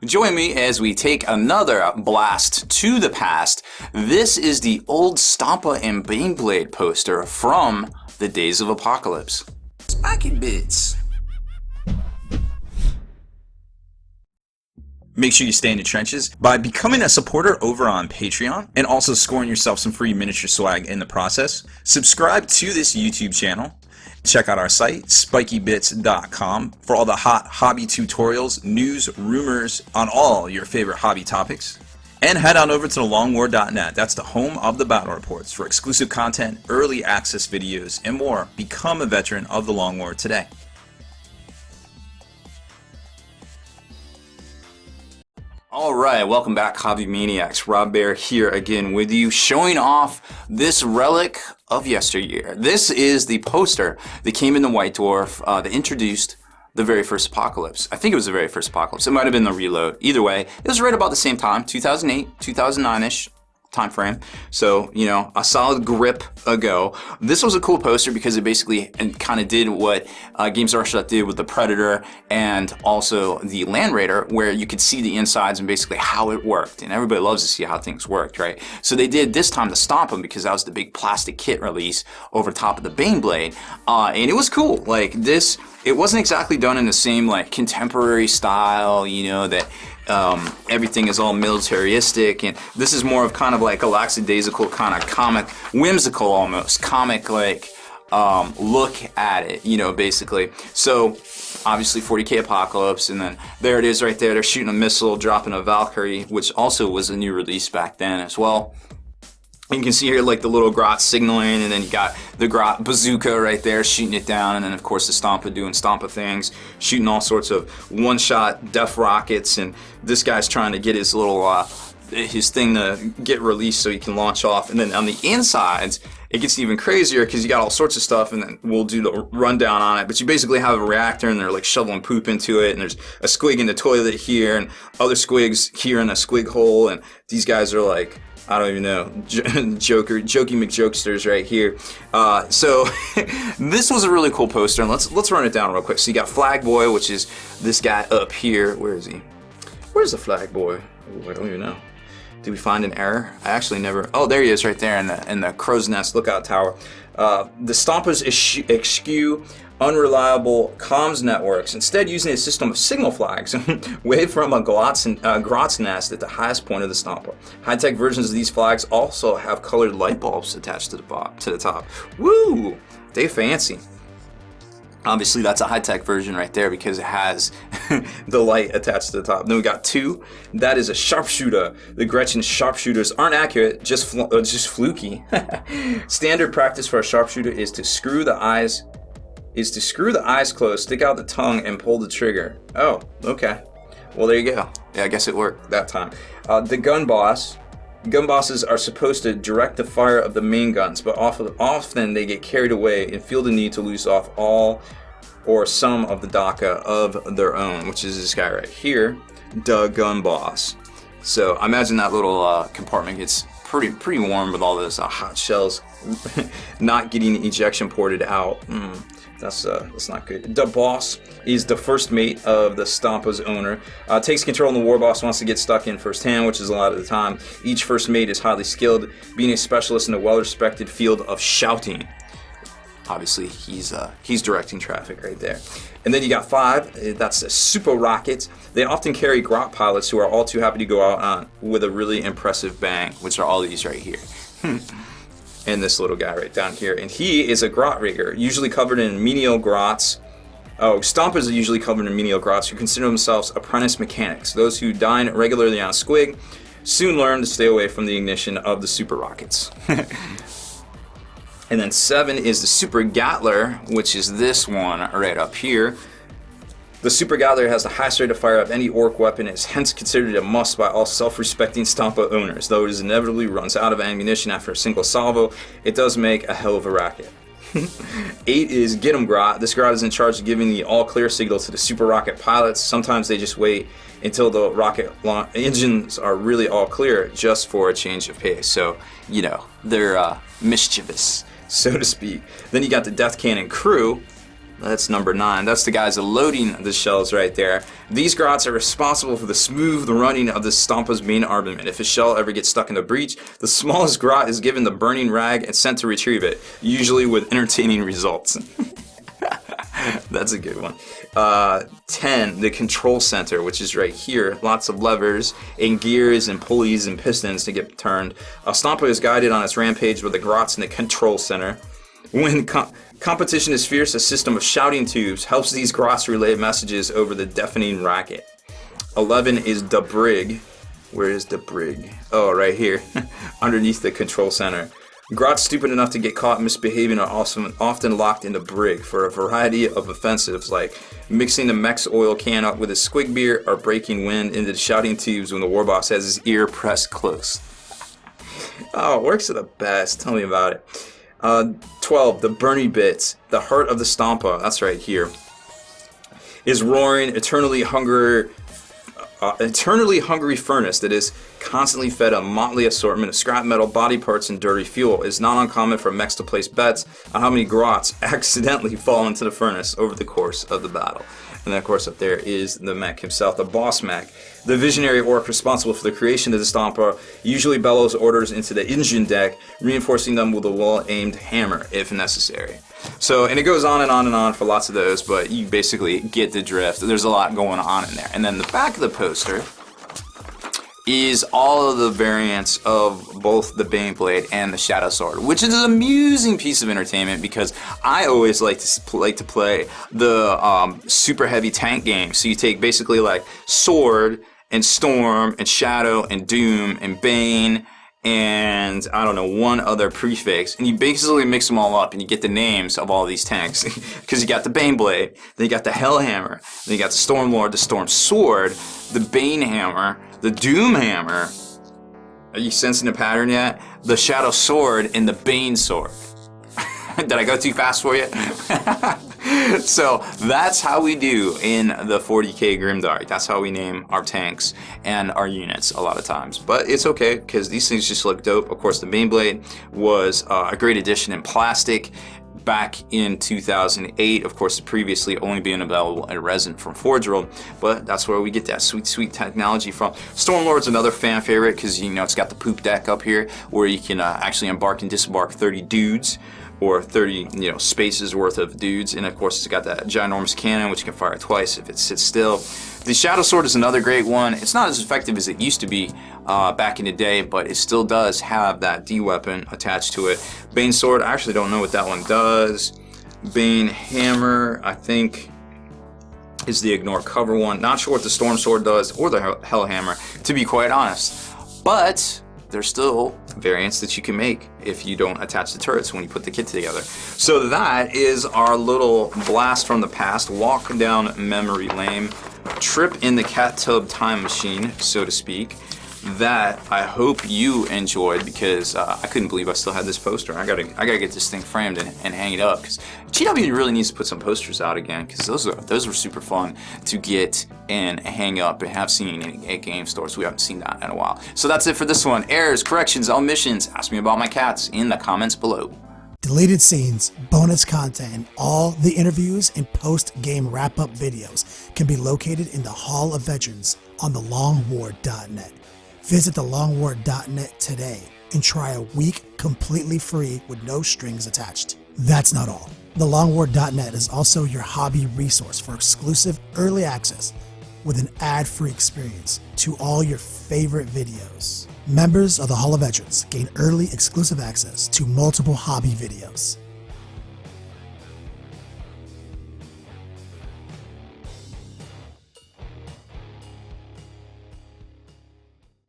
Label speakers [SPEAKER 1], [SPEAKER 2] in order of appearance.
[SPEAKER 1] Join me as we take another blast to the past. This is the old Stompa and Baneblade poster from the Days of Apocalypse. Spiky bits.
[SPEAKER 2] Make sure you stay in the trenches by becoming a supporter over on Patreon and also scoring yourself some free miniature swag in the process. Subscribe to this YouTube channel. Check out our site, spikybits.com, for all the hot hobby tutorials, news, rumors on all your favorite hobby topics. And head on over to thelongwar.net. That's the home of the battle reports for exclusive content, early access videos, and more. Become a veteran of the Long War today.
[SPEAKER 1] Alright, welcome back, Hobby Maniacs. Rob Baer here again with you, showing off this relic of yesteryear. This is the poster that came in the White Dwarf that introduced the very first Apocalypse. I think it was the very first Apocalypse. It might have been the Reload. Either way, it was right about the same time, 2008, 2009-ish time frame. So, you know, a solid grip ago. This was a cool poster because it basically kind of did what Games Workshop did with the Predator and also the Land Raider, where you could see the insides and basically how it worked. And everybody loves to see how things worked, right? So they did this time the Stompa because that was the big plastic kit release over top of the Baneblade. And it was cool. Like this, it wasn't exactly done in the same like contemporary style, you know, that everything is all militaristic, and this is more of kind of like a lackadaisical kind of comic, whimsical almost, comic like look at it, you know, basically. So obviously 40k Apocalypse, and then there it is right there. They're shooting a missile, dropping a Valkyrie, which also was a new release back then as well. You can see here like the little Grot signaling, and then you got the Grot bazooka right there shooting it down, and then of course the Stompa doing Stompa things, shooting all sorts of one-shot death rockets, and this guy's trying to get his little his thing to get released so he can launch off. And then on the insides it gets even crazier because you got all sorts of stuff, and then we'll do the rundown on it. But you basically have a reactor, and they're like shoveling poop into it, and there's a squig in the toilet here, and other squigs here in a squig hole, and these guys are like, I don't even know, jokey McJokesters right here. So this was a really cool poster, and let's run it down real quick. So you got Flag Boy, which is this guy up here. Where is he? Where's the Flag Boy? Ooh, I don't even know. Did we find an error? I actually never. Oh, there he is, right there in the crow's nest lookout tower. The Stompa's eschew unreliable comms networks, instead using a system of signal flags waved from a grot's nest at the highest point of the Stompa. High-tech versions of these flags also have colored light bulbs attached to the top. Woo! They fancy. Obviously, that's a high-tech version right there because it has the light attached to the top. Then we got 2. That is a Sharpshooter. The Gretchen Sharpshooters aren't accurate, just fluky. Standard practice for a Sharpshooter is to screw the eyes closed, stick out the tongue, and pull the trigger. Oh, okay. Well, there you go. Yeah, I guess it worked that time. The gun boss. Gun bosses are supposed to direct the fire of the main guns, but often they get carried away and feel the need to loose off all or some of the DACA of their own, which is this guy right here, the gun boss. So I imagine that little compartment gets pretty warm with all those hot shells not getting ejection ported out. That's not good. The boss is the first mate of the Stompa's owner. Takes control and the war boss wants to get stuck in firsthand, which is a lot of the time. Each first mate is highly skilled, being a specialist in a well-respected field of shouting. Obviously, he's directing traffic right there. And then you got 5. That's the super rockets. They often carry Grot pilots who are all too happy to go out on with a really impressive bang, which are all these right here. And this little guy right down here. And he is a grot rigger, usually covered in menial grots. Oh, Stompas are usually covered in menial grots who consider themselves apprentice mechanics. Those who dine regularly on a squig soon learn to stay away from the ignition of the super rockets. And then 7 is the Super Gatler, which is this one right up here. The Super Gatler has the highest rate of fire of any Ork weapon and is hence considered a must by all self-respecting Stompa owners. Though it inevitably runs out of ammunition after a single salvo, it does make a hell of a racket. 8 is Get 'em Grot. This Grot is in charge of giving the all-clear signal to the Super Rocket pilots. Sometimes they just wait until the rocket engines are really all clear just for a change of pace. So, you know, they're mischievous, so to speak. Then you got the Death Cannon crew. That's number 9. That's the guys loading the shells right there. These grots are responsible for the smooth running of the Stompa's main armament. If a shell ever gets stuck in the breach, the smallest grot is given the burning rag and sent to retrieve it, usually with entertaining results. That's a good one. 10, the control center, which is right here. Lots of levers and gears and pulleys and pistons to get turned. Stompa is guided on its rampage with the grots in the control center. When competition is fierce, a system of shouting tubes helps these grots relay messages over the deafening racket. 11 is the brig. Where is the brig? Oh, right here, underneath the control center. Grots stupid enough to get caught misbehaving are also often locked in the brig for a variety of offensives, like mixing the mech's oil can up with a squig beer or breaking wind into the shouting tubes when the warboss has his ear pressed close. Oh, Orks are the best. Tell me about it. 12, the Bernie bits, the heart of the Stompa, that's right here, is roaring, eternally hungry furnace that is constantly fed a motley assortment of scrap metal, body parts, and dirty fuel. It is not uncommon for mechs to place bets on how many grots accidentally fall into the furnace over the course of the battle. And then, of course, up there is the mech himself, the boss mech. The visionary orc responsible for the creation of the Stompa usually bellows orders into the engine deck, reinforcing them with a well-aimed hammer if necessary. So, and it goes on and on and on for lots of those, but you basically get the drift. There's a lot going on in there. And then the back of the poster is all of the variants of both the Baneblade and the Shadow Sword, which is an amusing piece of entertainment because I always like to play the super heavy tank games. So you take basically like Sword and Storm and Shadow and Doom and Bane and I don't know, one other prefix, and you basically mix them all up and you get the names of all these tanks because you got the Baneblade, then you got the Hellhammer, then you got the Stormlord, the Storm Sword, the Bane Hammer, the Doom Hammer. Are you sensing the pattern yet? The Shadow Sword and the Bane Sword. Did I go too fast for you? So that's how we do in the 40k Grimdark. That's how we name our tanks and our units a lot of times. But it's okay because these things just look dope. Of course, the Baneblade was a great addition in plastic back in 2008. Of course, previously only being available in resin from Forge World, but that's where we get that sweet, sweet technology from. Stormlord's another fan favorite because, you know, it's got the poop deck up here where you can actually embark and disembark 30 dudes or 30, you know, spaces worth of dudes. And of course, it's got that ginormous cannon, which can fire twice if it sits still. The Shadow Sword is another great one. It's not as effective as it used to be back in the day, but it still does have that D weapon attached to it. Bane Sword, I actually don't know what that one does. Bane Hammer, I think, is the ignore cover one. Not sure what the Storm Sword does or the Hellhammer, to be quite honest. But there's still variants that you can make if you don't attach the turrets when you put the kit together. So that is our little blast from the past, walk down memory lane, trip in the cat tub time machine, so to speak, that I hope you enjoyed because I couldn't believe I still had this poster. I gotta get this thing framed and hang it up because GW really needs to put some posters out again because those were super fun to get and hang up and have seen at game stores. We haven't seen that in a while. So that's it for this one. Errors, corrections, omissions. Ask me about my cats in the comments below.
[SPEAKER 3] Deleted scenes, bonus content, and all the interviews and post-game wrap-up videos can be located in the Hall of Veterans on thelongwar.net. Visit thelongwar.net today and try a week completely free with no strings attached. That's not all. Thelongwar.net is also your hobby resource for exclusive early access with an ad-free experience to all your favorite videos. Members of the Hall of Veterans gain early exclusive access to multiple hobby videos.